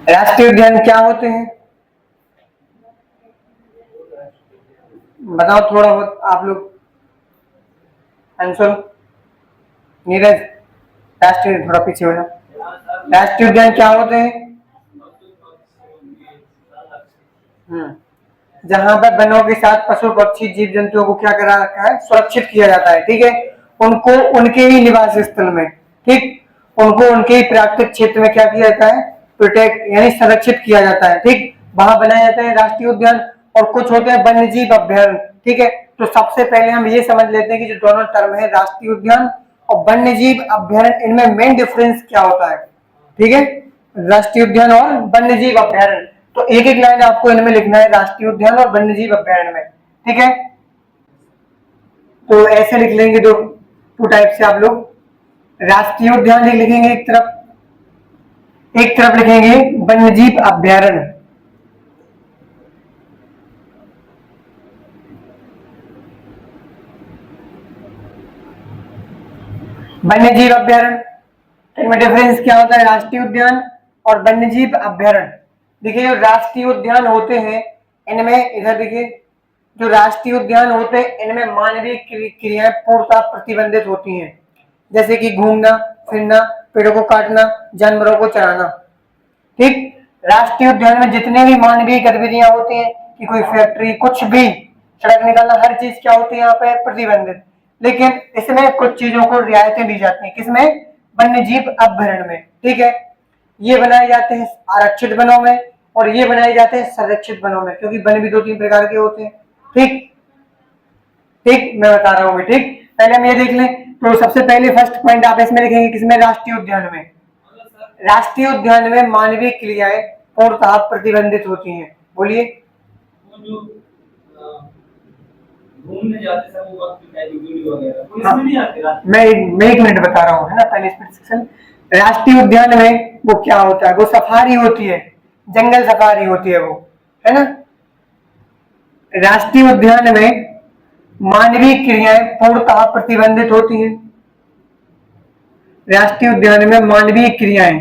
राष्ट्रीय उद्यान क्या होते हैं, बताओ थोड़ा बहुत आप लोग। अंशुल, नीरज, राष्ट्रीय थोड़ा पीछे हो जाओ। राष्ट्रीय उद्यान क्या होते हैं? जहां पर वनों के साथ पशु पक्षी जीव जंतुओं को क्या करा रखा है, सुरक्षित किया जाता है। ठीक है, उनको उनके ही निवास स्थल में, ठीक, उनको उनके ही प्राकृतिक क्षेत्र में क्या किया जाता है, प्रोटेक्ट यानी संरक्षित किया जाता है। ठीक, वहां बनाए जाते हैं राष्ट्रीय उद्यान। और कुछ होते हैं वन्य जीव अभ्यारण्य। ठीक है, तो सबसे पहले हम ये समझ लेते हैं कि जो दोनों टर्म है राष्ट्रीय उद्यान और वन्य जीव अभ्यारण्य, इनमें मेन डिफरेंस क्या होता है। ठीक है, राष्ट्रीय उद्यान और वन्य जीव अभ्यारण्य, तो एक एक लाइन आपको इनमें लिखना है, राष्ट्रीय उद्यान और वन्य जीव अभ्यारण्य में। ठीक है, तो ऐसे लिख लेंगे दो टू टाइप से आप लोग। राष्ट्रीय उद्यान लिखेंगे एक तरफ लिखेंगे वन्य जीव अभ्यारण्य। वन्य जीव अभ्यारण्य, इनमें डिफरेंस क्या होता है, राष्ट्रीय उद्यान और वन्य जीव अभ्यारण्य। देखिए जो राष्ट्रीय उद्यान होते हैं इनमें, इधर देखिए, जो राष्ट्रीय उद्यान होते हैं इनमें मानवीय क्रियाएं पूर्णतः प्रतिबंधित होती हैं, जैसे कि घूमना फिरना, पेड़ों को काटना, जानवरों को चराना। ठीक, राष्ट्रीय उद्यान में जितने भी मानवीय गतिविधियां होती हैं, कि कोई फैक्ट्री कुछ भी, सड़क निकालना, हर चीज क्या होती है यहाँ पे, प्रतिबंधित। लेकिन इसमें कुछ चीजों को रियायतें दी जाती हैं, किसमें, वन्य जीव अभ्यारण्य में। ठीक है, ये बनाए जाते हैं आरक्षित वनों में और ये बनाए जाते हैं संरक्षित वनों में, क्योंकि वन भी दो तीन प्रकार के होते हैं। ठीक, ठीक मैं बता रहा हूँ। ठीक, पहले हम ये देख लें, तो सबसे पहले फर्स्ट पॉइंट आप इसमें लिखेंगे, किसमें, राष्ट्रीय उद्यान में। राष्ट्रीय उद्यान में मानवीय क्रियाएं पूर्णतः प्रतिबंधित होती हैं। बोलिए। घूमने जाते समय वक्त वीडियो वगैरह नहीं आते। मैं एक मिनट बता रहा हूँ, है ना, पहले सेक्शन। राष्ट्रीय उद्यान में वो क्या होता है, वो सफारी होती है, जंगल सफारी होती है वो, है ना। राष्ट्रीय उद्यान में मानवीय क्रियाएं पूर्णतः प्रतिबंधित होती हैं। राष्ट्रीय उद्यान में मानवीय क्रियाएं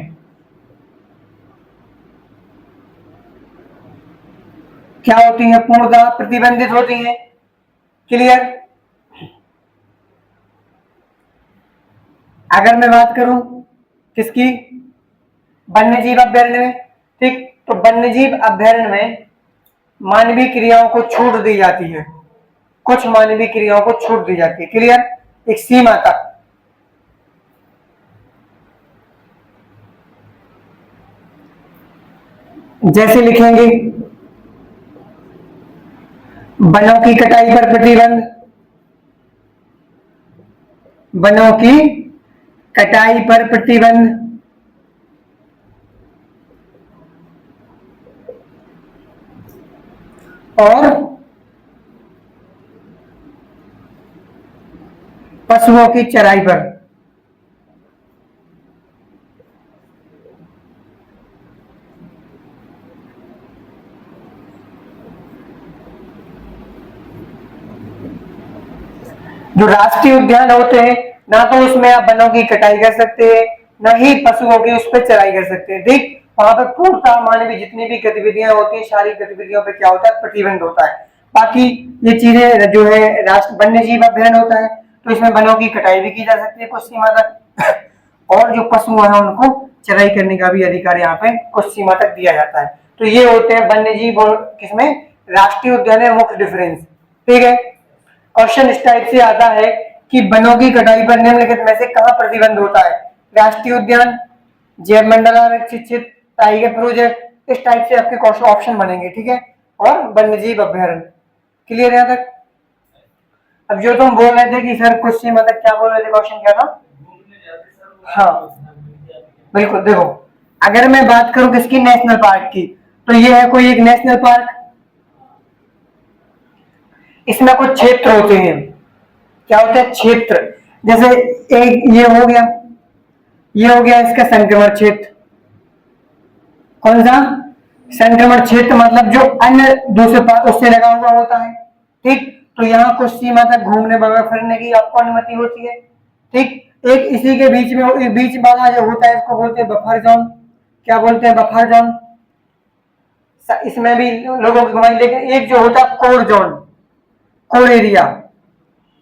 क्या होती हैं, पूर्णतः प्रतिबंधित होती हैं। क्लियर। अगर मैं बात करूं किसकी, वन्य जीव अभ्यारण्य में, ठीक, तो वन्य जीव अभ्यारण्य में मानवीय क्रियाओं को छूट दी जाती है, कुछ मानवीय क्रियाओं को छूट दी जाती है। क्लियर, एक सीमा तक। जैसे लिखेंगे वनों की कटाई पर प्रतिबंध, वनों की कटाई पर प्रतिबंध, और पशुओं की चराई पर। जो राष्ट्रीय उद्यान होते हैं, ना तो उसमें आप वनों की कटाई कर सकते हैं, ना ही पशुओं की उस पर चराई कर सकते हैं। ठीक, वहां पर पूर्णतः मानवीय जितनी भी गतिविधियां होती हैं, सारी गतिविधियों पे क्या होता है, प्रतिबंध होता है। बाकी ये चीजें जो है राष्ट्र वन्य जीव अभ्यारण्य होता है, तो इसमें वनों की कटाई भी की जा सकती है कुछ सीमा तक, और जो पशु है उनको चराई करने का भी अधिकार यहाँ पे कुछ सीमा तक दिया जाता है। तो ये होते हैं वन्य जीव और किसमें, राष्ट्रीय उद्यान में मुख्य डिफरेंस। ठीक है, क्वेश्चन इस टाइप से आता है कि वनों की कटाई पर निम्नलिखित में से कहां प्रतिबंध होता है, राष्ट्रीय उद्यान, जैव मंडल आरक्षित क्षेत्र, टाइगर प्रोजेक्ट, इस टाइप से आपके क्वेश्चन ऑप्शन बनेंगे। ठीक है, और वन्य जीव अभ्यारण्य। क्लियर है यहाँ तक। अब जो तुम बोल रहे थे कि सर कुछ सी मतलब क्या बोल रहे थे, क्वेश्चन क्या था। हाँ बिल्कुल, देखो अगर मैं बात करूं किसकी, नेशनल पार्क की, तो ये है कोई एक नेशनल पार्क, इसमें कुछ क्षेत्र होते हैं। क्या होता है, क्षेत्र। जैसे एक ये हो गया, ये हो गया इसका संक्रमण क्षेत्र। कौन सा, संक्रमण क्षेत्र, मतलब जो अन्य दूसरे पार्क उससे लगा हुआ होता है। ठीक, तो यहाँ कुछ सीमा तक घूमने वगैरह फिरने की आपको अनुमति होती है। ठीक, एक इसी के बीच में बीच वाला जो होता है इसको बोलते हैं बफर जोन। क्या बोलते हैं, बफर जोन। इसमें भी लोगों की घुमाएंगे, लेकिन एक जो होता है कोर जोन, कोर एरिया,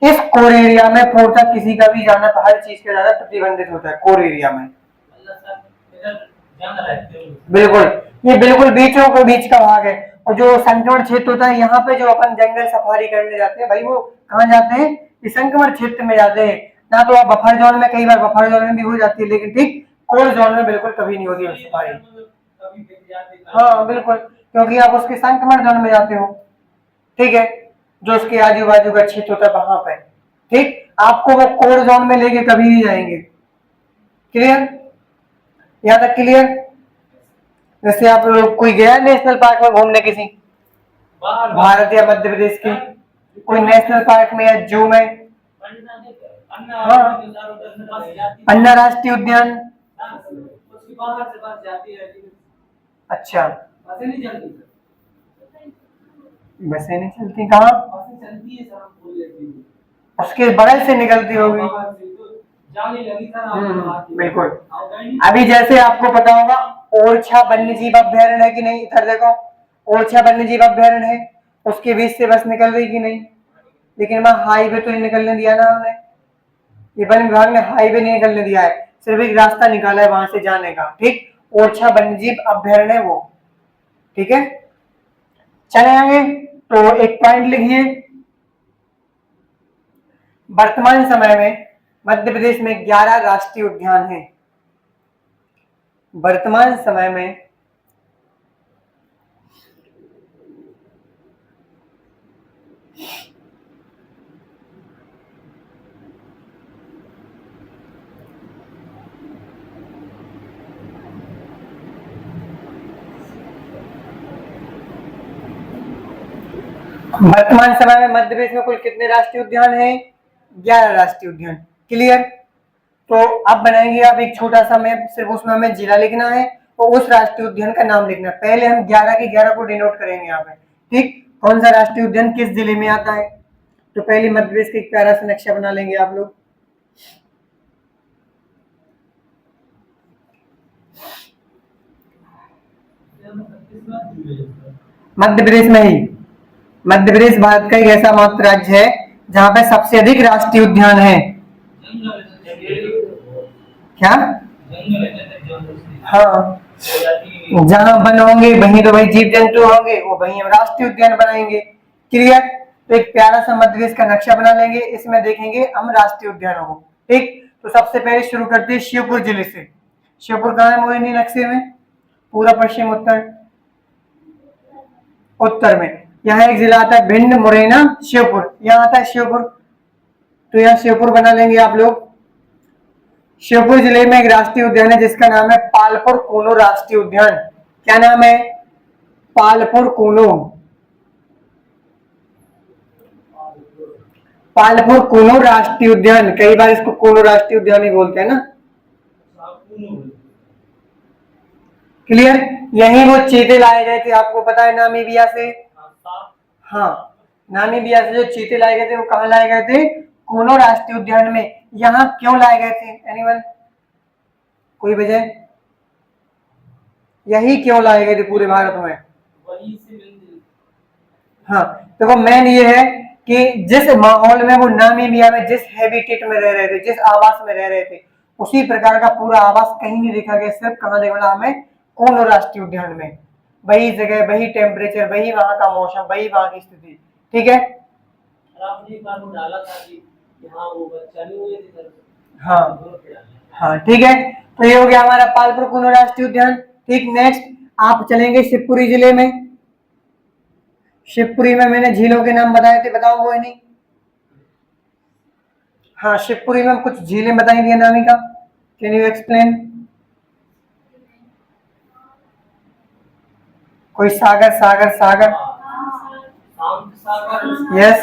इस कोर एरिया में पूर्णतः किसी का भी जाना, हर चीज का जाना प्रतिबंधित होता है कोर एरिया में। बिल्कुल, ये बिल्कुल बीचों के बीच का भाग है। और जो संक्रमण क्षेत्र होता है, यहाँ पे जो अपन जंगल सफारी करने जाते हैं भाई, वो कहाँ जाते हैं, इस संक्रमण क्षेत्र में जाते हैं ना। तो आप बफर जोन में, कई बार बफर जोन में भी हो जाती है, लेकिन ठीक कोर जोन में बिल्कुल कभी नहीं होती सफारी। हाँ बिल्कुल, क्योंकि आप उसके संक्रमण जोन में जाते हो, ठीक है, जो उसके आजू बाजू का क्षेत्र होता है वहां पे, ठीक। आपको वो कोर जोन में लेके कभी नहीं जाएंगे। क्लियर, यहाँ तक क्लियर। जैसे आप लोग कोई गया नेशनल पार्क में घूमने, किसी भारत या मध्य प्रदेश के कोई नेशनल पार्क में या जू में? हाँ, अन्ना राष्ट्रीय उद्यान। अच्छा, बसें नहीं चलती, कहाँ? उसके बगल से निकलती होगी। बिल्कुल। अभी जैसे आपको पता होगा ओरछा वन्य जीव अभ्यारण्य है कि नहीं, इधर देखो, ओरछा वन्य जीव अभ्यारण्य है, उसके बीच से बस निकल रही कि नहीं, लेकिन वहां हाईवे तो नहीं निकलने दिया ना हमने, ये वन विभाग ने हाईवे नहीं निकलने दिया है, सिर्फ एक रास्ता निकाला है वहां से जाने का, ठीक। ओरछा वन्य जीव अभ्यारण्य वो, ठीक है। चले आगे, तो एक पॉइंट लिखिए, वर्तमान समय में मध्य प्रदेश में 11 राष्ट्रीय उद्यान हैं। वर्तमान समय में मध्य प्रदेश में कुल कितने राष्ट्रीय उद्यान हैं? 11 राष्ट्रीय उद्यान। क्लियर। तो अब बनाएंगे आप एक छोटा सा मैप, सिर्फ उसमें हमें जिला लिखना है और उस राष्ट्रीय उद्यान का नाम लिखना है। पहले हम 11 के 11 को डिनोट करेंगे यहाँ पे, ठीक। कौन सा राष्ट्रीय उद्यान किस जिले में आता है, तो पहले मध्य प्रदेश का एक प्यारा सा नक्शा बना लेंगे आप लोग। मध्य प्रदेश में ही, मध्य प्रदेश भारत का एक ऐसा मात्र राज्य है जहां पे सबसे अधिक राष्ट्रीय उद्यान है। क्या? हाँ, जहां वन होंगे वहीं तो भाई जीव जंतु होंगे, वो वहीं हम राष्ट्रीय उद्यान बनाएंगे। क्लियर। तो एक प्यारा सा मध्य प्रदेश का नक्शा बना लेंगे, इसमें देखेंगे हम राष्ट्रीय उद्यानों को, ठीक। तो सबसे पहले शुरू करते हैं शिवपुर जिले से। शिवपुर कहाँ है मोहिनी नक्शे में? पूरा पश्चिम उत्तर, उत्तर में यहाँ एक जिला आता है भिंड, मुरैना, शिवपुर, यहाँ आता है शिवपुर, तो यहाँ शिवपुर बना लेंगे आप लोग। शिवपुर जिले में एक राष्ट्रीय उद्यान है जिसका नाम है पालपुर कूनो राष्ट्रीय उद्यान। क्या नाम है? पालपुर कूनो, पालपुर कूनो राष्ट्रीय उद्यान। कई बार इसको कूनो राष्ट्रीय उद्यान ही बोलते हैं ना। क्लियर। यही वो चीते लाए गए थे, आपको पता है, नामीबिया से। हाँ, नामीबिया से जो चीते लाए गए थे वो कहाँ लाए गए थे? कूनो राष्ट्रीय उद्यान में। यहाँ क्यों लाए गए थे? एनीवन, कोई वजह? यही क्यों लाए गए थे पूरे भारत में? हाँ, देखो मेन ये है कि जिस माहौल में वो नामीबिया में, जिस हैबिटेट में रह रहे थे, जिस आवास में रह रहे थे, उसी प्रकार का पूरा आवास कहीं नहीं देखा गया, सिर्फ कहाँ देखा हमें? कूनो राष्ट्रीय उद्यान में। वही जगह, वही टेम्परेचर, वही वहां का मौसम, वही वहां की स्थिति, ठीक है। हाँ हाँ, ठीक है। तो ये हो गया हमारा पालपुर कूनो राष्ट्रीय उद्यान, ठीक। नेक्स्ट आप चलेंगे शिवपुरी जिले में। शिवपुरी में मैंने झीलों के नाम बताए थे, बताओ वो नहीं? हाँ, शिवपुरी में कुछ झीलें बताई थी अनामिका, कैन यू एक्सप्लेन? कोई सागर, सागर, सागर, यस,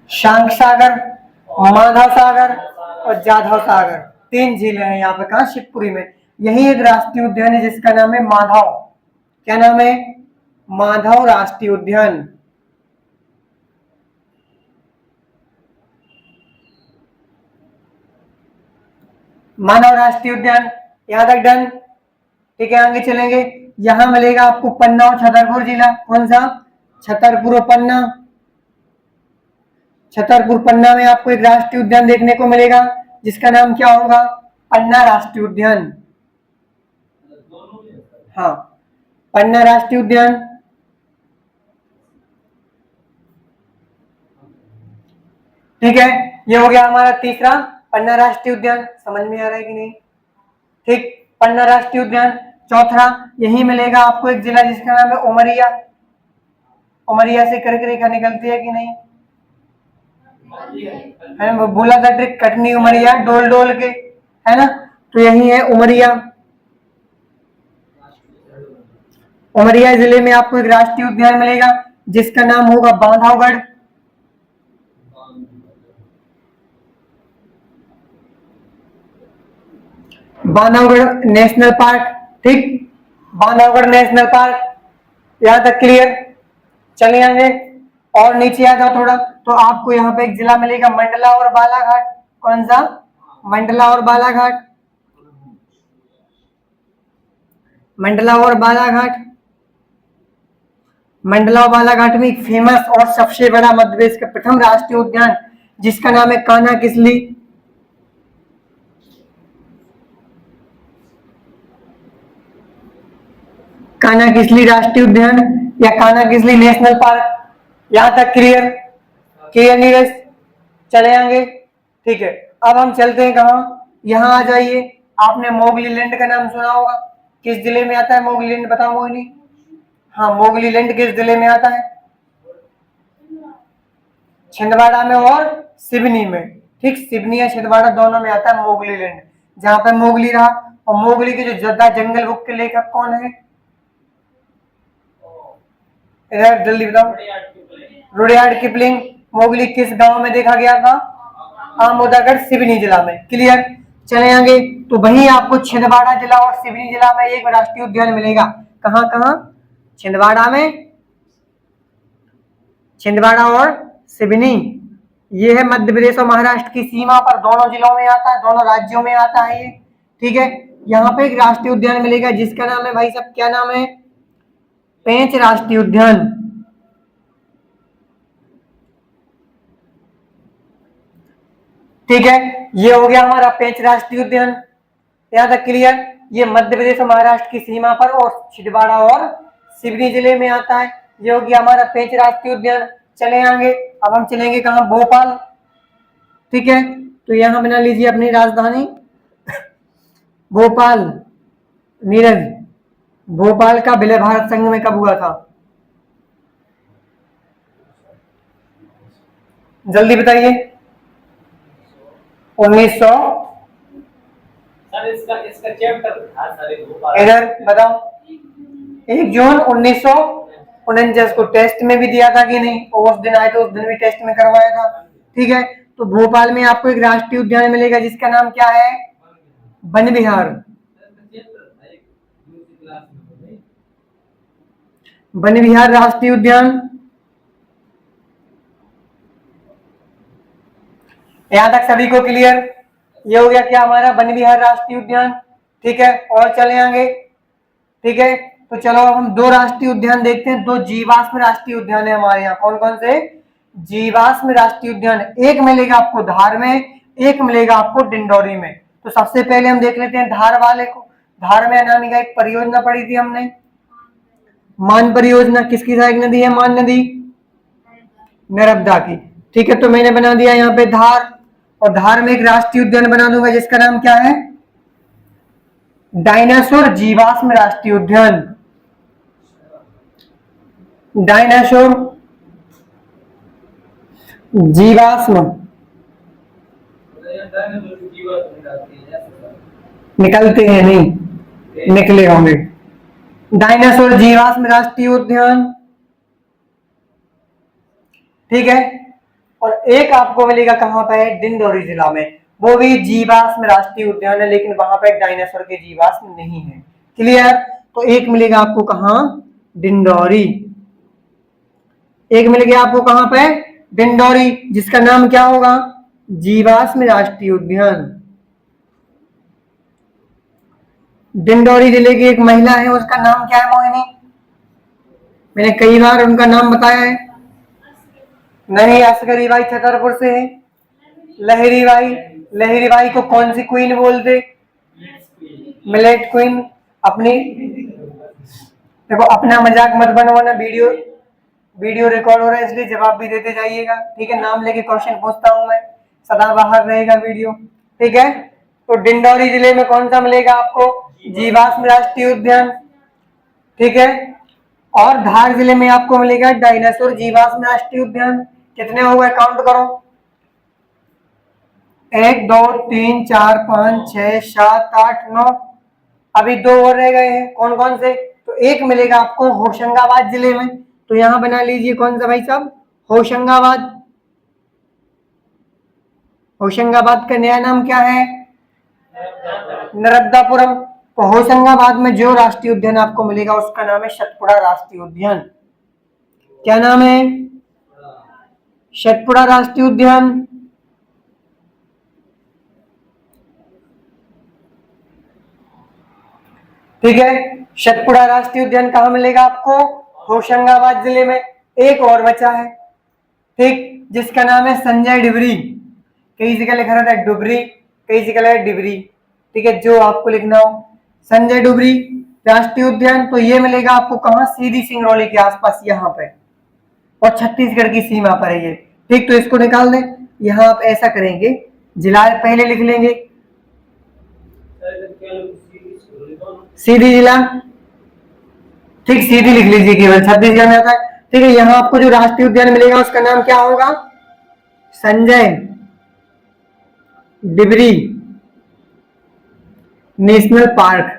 शांक सागर, माधव सागर और जाधव सागर, 3 झीलें हैं यहाँ पे। कहा? शिवपुरी में। यही एक राष्ट्रीय उद्यान है जिसका नाम है माधव। क्या नाम है? माधव राष्ट्रीय उद्यान। मानव राष्ट्रीय उद्यान, यहां तक डन, ठीक है। आगे चलेंगे, यहाँ मिलेगा आपको पन्ना और छतरपुर जिला। कौन सा? छतरपुर और पन्ना। छतरपुर पन्ना में आपको एक राष्ट्रीय उद्यान देखने को मिलेगा जिसका नाम क्या होगा? पन्ना राष्ट्रीय उद्यान। हाँ, पन्ना राष्ट्रीय उद्यान। ठीक है, ये हो गया हमारा तीसरा पन्ना राष्ट्रीय उद्यान। समझ में आ रहा है कि नहीं? ठीक, पन्ना राष्ट्रीय उद्यान। चौथा, यही मिलेगा आपको एक जिला जिसका नाम है उमरिया। उमरिया से कर्क रेखा निकलती है कि नहीं? है ना, बोला था ट्रिक, कटनी उमरिया डोल डोल के, है ना? तो यही है उमरिया। उमरिया जिले में आपको एक राष्ट्रीय उद्यान मिलेगा जिसका नाम होगा बांधवगढ़। Bandhavgarh national park. ठीक, बांधवगढ़ नेशनल पार्क। यहां तक क्लियर? चलिए आगे और नीचे आ जाओ थोड़ा, तो आपको यहाँ पे एक जिला मिलेगा मंडला और बालाघाट। कौन सा? मंडला और बालाघाट। मंडला और बालाघाट। मंडला और बालाघाट में एक फेमस और सबसे बड़ा मध्य प्रदेश का प्रथम राष्ट्रीय उद्यान जिसका नाम है कान्हा किसली। कान्हा किसली राष्ट्रीय उद्यान या कान्हा किसली नेशनल पार्क। यहां तक क्लियर? क्लियर नीरज? चले आएंगे। ठीक है, अब हम चलते हैं कहा? यहाँ आ जाइए। आपने मोगली लैंड का नाम सुना होगा। किस जिले में आता है मोगली लैंड? बताओ मोहिनी। हाँ, मोगली लैंड किस जिले में आता है? छिंदवाड़ा में और सिवनी में। ठीक, सिवनी या छिंदवाड़ा दोनों में आता है मोगली लैंड, जहां पर मोगली रहा। और मोगली के जो जद्दा जंगल बुक के लेखक कौन है? इधर जल्दी बताओ। Rudyard Kipling. मोगली किस गांव में देखा गया था? आमोदागढ़ सिवनी जिला में। क्लियर? चले आगे, तो वहीं आपको छिंदवाड़ा जिला और सिवनी जिला में एक राष्ट्रीय उद्यान मिलेगा। कहां कहां? छिंदवाड़ा में, छिंदवाड़ा और सिवनी। ये है मध्य प्रदेश और महाराष्ट्र की सीमा पर, दोनों जिलों में आता है, दोनों राज्यों में आता है ये। ठीक है, यहाँ पे एक राष्ट्रीय उद्यान मिलेगा जिसका नाम है भाई साहब, क्या नाम है? पेंच राष्ट्रीय उद्यान। ठीक है, ये हो गया हमारा पेंच राष्ट्रीय उद्यान। यहां तक क्लियर? ये मध्य प्रदेश और महाराष्ट्र की सीमा पर और छिंदवाड़ा और सिवनी जिले में आता है। ये हो गया हमारा पेंच राष्ट्रीय उद्यान। चले आगे, अब हम चलेंगे कहां? भोपाल। ठीक है, तो यहां बना लीजिए अपनी राजधानी भोपाल। नीरज, भोपाल का विलय भारत संघ में कब हुआ था? जल्दी बताइए। 1900। इसका चैप्टर इधर बताओ। 1 जून 1949 को टेस्ट में भी दिया था कि नहीं? उस दिन आए तो उस दिन भी टेस्ट में करवाया था। ठीक है, तो भोपाल में आपको एक राष्ट्रीय उद्यान मिलेगा जिसका नाम क्या है? वन विहार। वन विहार राष्ट्रीय उद्यान। यहां तक सभी को क्लियर? ये हो गया क्या हमारा? वन विहार राष्ट्रीय उद्यान। ठीक है, और चले आगे। ठीक है, तो चलो अब हम दो राष्ट्रीय उद्यान देखते हैं। दो जीवाश्म राष्ट्रीय उद्यान है हमारे यहाँ। कौन कौन से? जीवाश्म राष्ट्रीय उद्यान। एक मिलेगा आपको धार में, एक मिलेगा आपको डिंडोरी में। तो सबसे पहले हम देख लेते हैं धार वाले को। धार में अनामिका एक परियोजना पढ़ी थी हमने, मान परियोजना। किसकी सहायक नदी है मान नदी? नर्मदा की। ठीक है, तो मैंने बना दिया यहाँ पे धार, और धार में एक राष्ट्रीय उद्यान बना दूंगा जिसका नाम क्या है? डायनासोर जीवाश्म राष्ट्रीय उद्यान। डायनासोर जीवाश्म निकलते हैं, नहीं निकले होंगे। डायनासोर जीवाश्म राष्ट्रीय उद्यान। ठीक है, और एक आपको मिलेगा कहां पे? डिंडोरी जिला में। वो भी जीवाश्म राष्ट्रीय उद्यान है, लेकिन वहां पे डायनासोर के जीवाश्म नहीं है। क्लियर? तो एक मिलेगा आपको कहां? डिंडोरी। एक मिल गया आपको कहां पे? डिंडोरी, जिसका नाम क्या होगा? जीवाश्म राष्ट्रीय उद्यान। डिंडोरी जिले की एक महिला है, उसका नाम क्या है मोहिनी? मैंने कई बार उनका नाम बताया है। नहीं, असगरी बाई छतरपुर से है। लहरी बाई, लहरी बाई को कौन सी क्वीन बोलते? Millet queen. अपनी देखो, अपना मजाक मत बनवाना, वीडियो वीडियो रिकॉर्ड हो रहा है इसलिए जवाब भी देते जाइएगा, ठीक है? नाम लेके क्वेश्चन पूछता हूं मैं, सदाबहार रहेगा वीडियो, ठीक है? तो डिंडोरी जिले में कौन सा मिलेगा आपको? जीवाश्म राष्ट्रीय उद्यान, ठीक है? और धार जिले में आपको मिलेगा डायनासोर जीवाश्म राष्ट्रीय उद्यान। कितने हो गए, काउंट करो? 1 2 3 4 5 6 7 8 9, अभी 2 और रह गए हैं। कौन कौन से? तो एक मिलेगा आपको होशंगाबाद जिले में, तो यहां बना लीजिए कौन सा भाई साहब? होशंगाबाद। होशंगाबाद का नया नाम क्या है? नर्मदापुरम। तो होशंगाबाद में जो राष्ट्रीय उद्यान आपको मिलेगा उसका नाम है सतपुड़ा राष्ट्रीय उद्यान। क्या नाम है? सतपुड़ा राष्ट्रीय उद्यान। ठीक है, सतपुड़ा राष्ट्रीय उद्यान कहाँ मिलेगा आपको? होशंगाबाद जिले में। एक और बचा है, ठीक, जिसका नाम है संजय डिबरी। कई जगह लिखा रहता है डुबरी, कई जगह लिखा है डिबरी, ठीक है? जो आपको लिखना हो। संजय डुबरी राष्ट्रीय उद्यान, तो ये मिलेगा आपको कहाँ? सीधी सिंगरौली के आसपास, यहाँ पे, और छत्तीसगढ़ की सीमा पर है ये, ठीक? तो इसको निकाल दें। यहाँ आप ऐसा करेंगे, जिला पहले लिख लेंगे, सीधी जिला, ठीक, सीधी लिख लीजिए, केवल छत्तीसगढ़ में आता है, ठीक है? यहाँ आपको जो राष्ट्रीय उद्यान मिलेगा उसका नाम क्या होगा? Sanjay Dubri national park.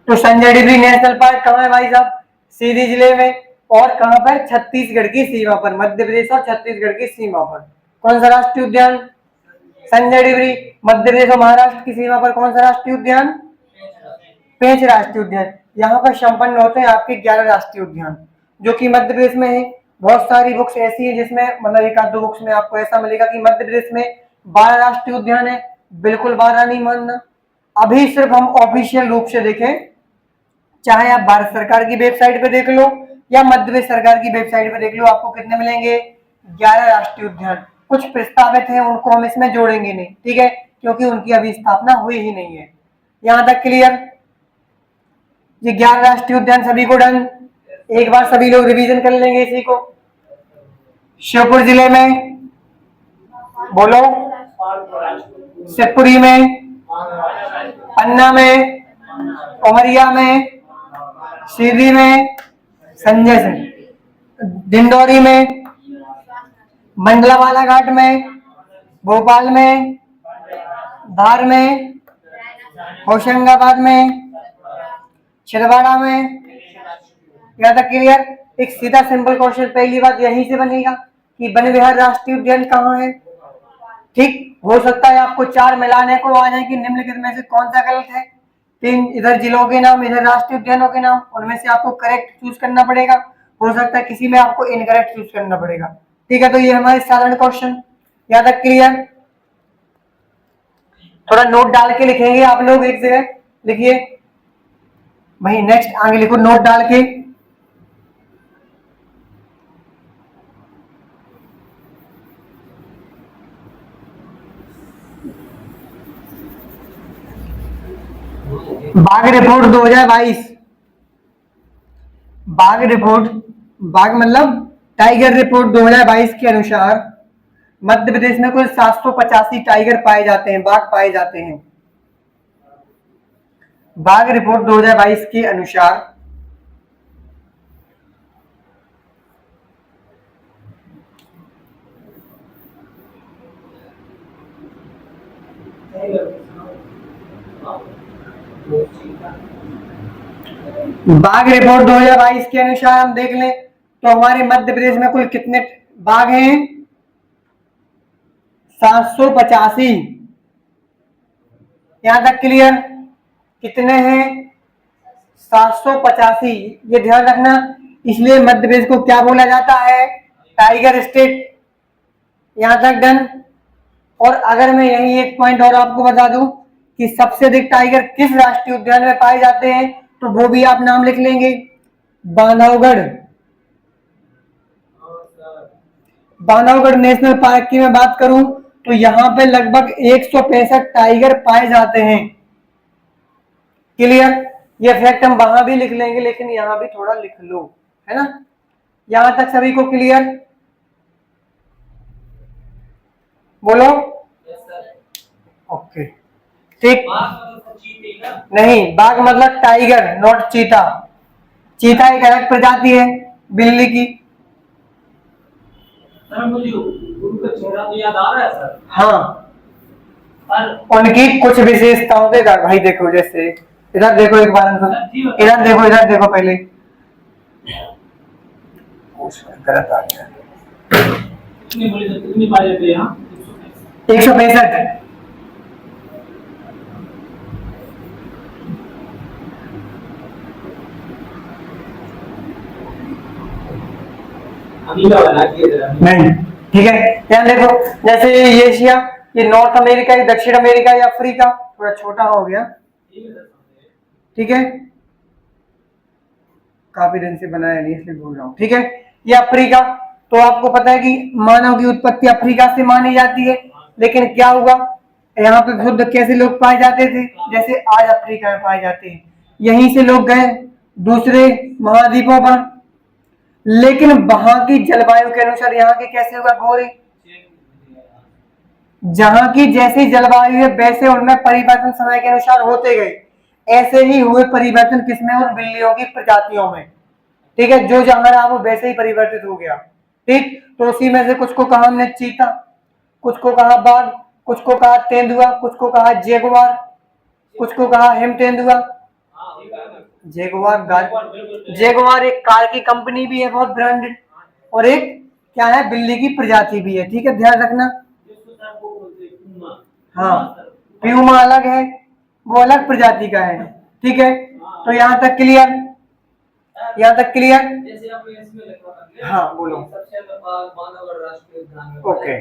तो संजय डिबरी नेशनल पार्क कहाँ है भाई साहब? सीधी जिले में। और कहाँ पर? छत्तीसगढ़ की सीमा पर, मध्य प्रदेश और छत्तीसगढ़ की सीमा पर। कौन सा राष्ट्रीय उद्यान? संजय डिबरी। मध्य प्रदेश और महाराष्ट्र की सीमा पर कौन सा राष्ट्रीय उद्यान? पेंच राष्ट्रीय उद्यान। यहाँ पर संपन्न होते हैं आपके 11 राष्ट्रीय उद्यान, जो कि मध्य प्रदेश में है। बहुत सारी बुक्स ऐसी है जिसमें, मतलब एक आध दो बुक्स में आपको ऐसा मिलेगा कि मध्य प्रदेश में 12 राष्ट्रीय उद्यान है। बिल्कुल 12 नहीं मानना। अभी सिर्फ हम ऑफिशियल रूप से देखें, चाहे आप भारत सरकार की वेबसाइट पे देख लो या मध्य प्रदेश सरकार की वेबसाइट पे देख लो, आपको कितने मिलेंगे? 11 राष्ट्रीय उद्यान। कुछ प्रस्तावित हैं, उनको हम इसमें जोड़ेंगे नहीं, ठीक है? क्योंकि उनकी अभी स्थापना हुई ही नहीं है। यहां तक क्लियर? ये 11 राष्ट्रीय उद्यान सभी को डन? एक बार सभी लोग रिवीजन कर लेंगे इसी को। श्योपुर जिले में बोलो, शिवपुरी में, पन्ना में, उमरिया में, सीधी में, संजय सिंह, डिंडोरी में, मंडला बालाघाट में, भोपाल में, धार में, होशंगाबाद में, छिंदवाड़ा में। यहाँ तक क्लियर? एक सीधा सिंपल क्वेश्चन पहली बात यहीं से बनेगा कि वन विहार राष्ट्रीय उद्यान कहाँ है, ठीक? हो सकता है आपको 4 मिलाने को आ जाए कि निम्नलिखित में से कौन सा गलत है। 3 इधर जिलों के नाम, इधर राष्ट्रीय उद्यानों के नाम, उनमें से आपको करेक्ट चूज करना पड़ेगा। हो सकता है किसी में आपको इनकरेक्ट चूज करना पड़ेगा, ठीक है? तो ये हमारे साधारण क्वेश्चन। यहाँ तक क्लियर? थोड़ा नोट डाल के लिखेंगे आप लोग, एक जगह लिखिए भाई, नेक्स्ट आगे लिखो नोट डाल के। बाघ रिपोर्ट 2022, बाघ रिपोर्ट, बाघ मतलब टाइगर रिपोर्ट 2022 के अनुसार मध्य प्रदेश में कुल 785 टाइगर पाए जाते हैं, बाघ पाए जाते हैं। बाघ रिपोर्ट 2022 के अनुसार बाघ रिपोर्ट 2022 के अनुसार हम देख लें तो हमारे मध्य प्रदेश में कुल कितने बाघ हैं? 785। यहां तक क्लियर? कितने हैं? 785। ये ध्यान रखना, इसलिए मध्य प्रदेश को क्या बोला जाता है? Tiger state. यहां तक डन? और अगर मैं यही एक पॉइंट और आपको बता दूं कि सबसे अधिक टाइगर किस राष्ट्रीय उद्यान में पाए जाते हैं, तो वो भी आप नाम लिख लेंगे। बांधवगढ़, बांधवगढ़ नेशनल पार्क की मैं बात करूं तो यहाँ पे लगभग 165 टाइगर पाए जाते हैं। क्लियर? ये फैक्ट हम वहां भी लिख लेंगे, लेकिन यहाँ भी थोड़ा लिख लो, है ना? यहां तक सभी को क्लियर? बोलो। ओके, ठीक। नहीं, बाघ मतलब टाइगर, नॉट चीता। चीता एक अलग प्रजाति है बिल्ली की। सर मुझे उनका चेहरा तो याद आ रहा है सर। हाँ, पर उनकी कुछ विशेषताओं के कारण, भाई देखो, जैसे इधर देखो एक बार, इधर देखो, इधर देखो पहले। गलत आ गया। कितनी बोली सर, कितनी पाए जाते हैं यहाँ? 165। अभी का बना के नहीं, ठीक है। यहाँ देखो, जैसे ये एशिया, ये नॉर्थ अमेरिका, ये दक्षिण अमेरिका, ये अफ्रीका, थोड़ा छोटा हो गया, ठीक है। काफी दिन से बनाया नहीं इसलिए बोल रहा हूँ, ठीक है। ये अफ्रीका, तो आपको पता है कि मानव की उत्पत्ति अफ्रीका से मानी जाती है, लेकिन क्या हुआ, यहाँ पे खुद कैसे लोग पाए जाते थे, जैसे आज अफ्रीका में पाए जाते हैं, यहीं से लोग गए दूसरे महाद्वीपों पर, लेकिन वहां की जलवायु के अनुसार यहाँ के कैसे हुआ गोरे, जहां की जैसी जलवायु है वैसे उनमें परिवर्तन समय के अनुसार होते गए। ऐसे ही हुए परिवर्तन किसमें, उन बिल्लियों की प्रजातियों में, ठीक है। जो जहां रहा वो वैसे ही परिवर्तित हो गया, ठीक। तो उसी में से कुछ को कहा हमने चीता, कुछ को कहा बाघ, कुछ को कहा तेंदुआ, कुछ को कहा जैगुआर, कुछ को कहा हिम तेंदुआ। जैगुआर एक कार की कंपनी भी है, बहुत ब्रांडेड, और एक क्या है, बिल्ली की प्रजाति भी है, ठीक है, ध्यान रखना। हाँ, प्यूमा अलग है, वो अलग प्रजाति का है, ठीक है। तो यहाँ तक क्लियर? यहाँ तक क्लियर? जैसे आपने इसमें लिखा था, हाँ बोलो। सबसे बांधवगढ़ राष्ट्रीय उद्यान में ओके।